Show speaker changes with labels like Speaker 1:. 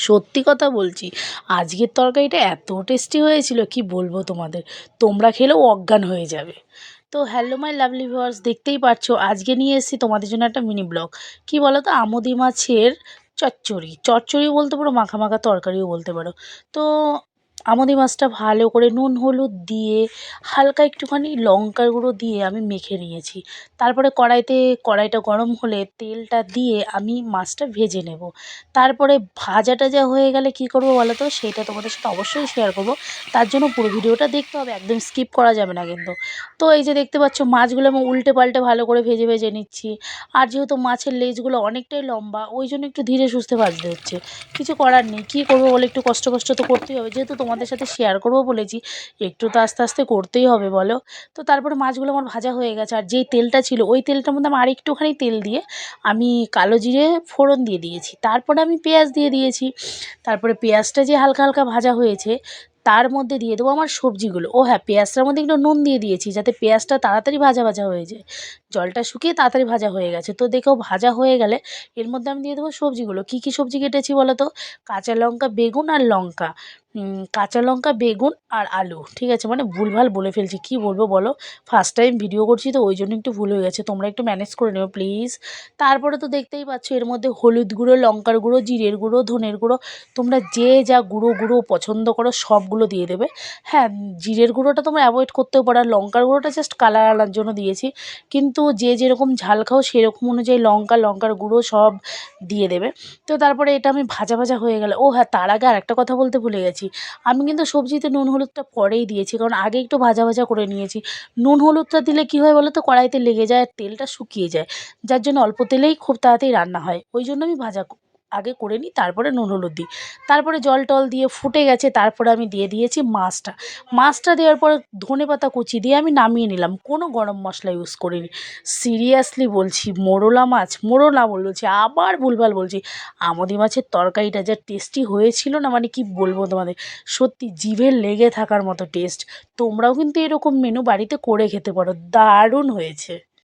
Speaker 1: সত্যি কথা বলছি, আজকের তরকারিটা এত টেস্টি হয়েছিল কি বলবো তোমাদের, তোমরা খেলেও অজ্ঞান হয়ে যাবে। তো হ্যালো মাই লাভলি ভিউয়ার্স, দেখতেই পাচ্ছো আজকে নিয়ে এসেছি তোমাদের জন্য একটা মিনি ব্লগ। কি বলো তো, আমুদি মাছের চচ্চড়ি, চচ্চড়ি বলতে পারো, মাখা মাখা তরকারিও বলতে পারো। তো আমুদি মাছটা ভালো করে নুন হলুদ দিয়ে হালকা একটুখানি লঙ্কার গুঁড়ো দিয়ে আমি মেখে নিয়েছি। তারপরে কড়াইটা গরম হলে তেলটা দিয়ে আমি মাছটা ভেজে নেব। তারপরে ভাজা টাজা হয়ে গেলে কী করবো বলো তো, সেটা তোমাদের সাথে অবশ্যই শেয়ার করব। তার জন্য পুরো ভিডিওটা দেখতে হবে, একদম স্কিপ করা যাবে না কিন্তু। তো এই যে দেখতে পাচ্ছ, মাছগুলো আমি উল্টে পাল্টে ভালো করে ভেজে ভেজে নিচ্ছি। আর যেহেতু মাছের লেজগুলো অনেকটাই লম্বা, ওই জন্য একটু ধীরে সুস্থে ভাজতে হচ্ছে। কিছু করার নেই, কী করবো বলে, একটু কষ্ট কষ্ট তো করতেই হবে, যেহেতু তোমাদের সাথে শেয়ার করব বলেছি, একটু তো আস্তে আস্তে করতেই হবে বলো। তো তারপরে মাছগুলো আমার ভাজা হয়ে গেছে, আর যেই তেলটা ছিল ওই তেলটার মধ্যে আমি আরেকটুখানি তেল দিয়ে আমি কালো জিরে ফোড়ন দিয়ে দিয়েছি। তারপরে আমি পেঁয়াজ দিয়ে দিয়েছি। তারপরে পেঁয়াজটা যে হালকা হালকা ভাজা হয়েছে, তার মধ্যে দিয়ে দেবো আমার সবজিগুলো। ও হ্যাঁ, পেঁয়াজটার মধ্যে একটু নুন দিয়ে দিয়েছি যাতে পেঁয়াজটা তাড়াতাড়ি ভাজা ভাজা হয়ে যায়। জলটা শুকিয়ে তাড়াতাড়ি ভাজা হয়ে গেছে, তো দেখো ভাজা হয়ে গেলে এর মধ্যে আমি দিয়ে দেবো সবজিগুলো। কী কী সবজি কেটেছি বলো তো, কাঁচা লঙ্কা, বেগুন আর লঙ্কা। কাঁচা লঙ্কা, বেগুন আর আলু, ঠিক আছে, মানে ভুলভাল বলে ফেলছি, কি বলবো বলো, ফার্স্ট টাইম ভিডিও করছি তো ওই জন্য একটু ভুল হয়ে গেছে, তোমরা একটু ম্যানেজ করে নেবে প্লিজ। তারপরে তো দেখতেই পাচ্ছ এর মধ্যে হলুদ গুঁড়ো, লঙ্কার গুঁড়ো, জিরের গুঁড়ো, ধনের গুঁড়ো, তোমরা যে যা গুঁড়ো পছন্দ করো সবগুলো দিয়ে দেবে। হ্যাঁ, জিরের গুঁড়োটা তোমরা অ্যাভয়েড করতেও পারো, আর লঙ্কার গুঁড়োটা জাস্ট কালার আনার জন্য দিয়েছি। কিন্তু যে যেরকম ঝাল খাও সেরকম অনুযায়ী লঙ্কার গুঁড়ো সব দিয়ে দেবে। তো তারপরে এটা আমি ভাজা ভাজা হয়ে গেলে, ও হ্যাঁ, তার আগে আরেকটা কথা বলতে ভুলে গেছি, আমি কিন্তু সবজিতে নুন হলুদটা পরেই দিয়েছি, কারণ আগে একটু ভাজা ভাজা করে নিয়েছি। নুন হলুদটা দিলে কী হয় বলো তো, কড়াইতে লেগে যায় আর তেলটা শুকিয়ে যায়, যার জন্য অল্প তেলেই খুব তাড়াতাড়ি রান্না হয়, ওই জন্য আমি আগে করে নিই, তারপরে নুন হলুদ দিই। তারপরে জল টল দিয়ে ফুটে গেছে, তারপরে আমি দিয়ে দিয়েছি মাছটা দেওয়ার পরে ধনেপাতা কুচি দিয়ে আমি নামিয়ে নিলাম, কোনো গরম মশলা ইউজ করিনি। সিরিয়াসলি বলছি, মোরলা বলছি, আবার ভুলভাল বলছি, আমুদি মাছের তরকারিটা যা টেস্টি হয়েছিল না, মানে কি বলবো তোমাদের, সত্যি জিভে লেগে থাকার মতো টেস্ট। তোমরাও কিন্তু এরকম মেনু বাড়িতে করে খেতে পারো, দারুণ হয়েছে।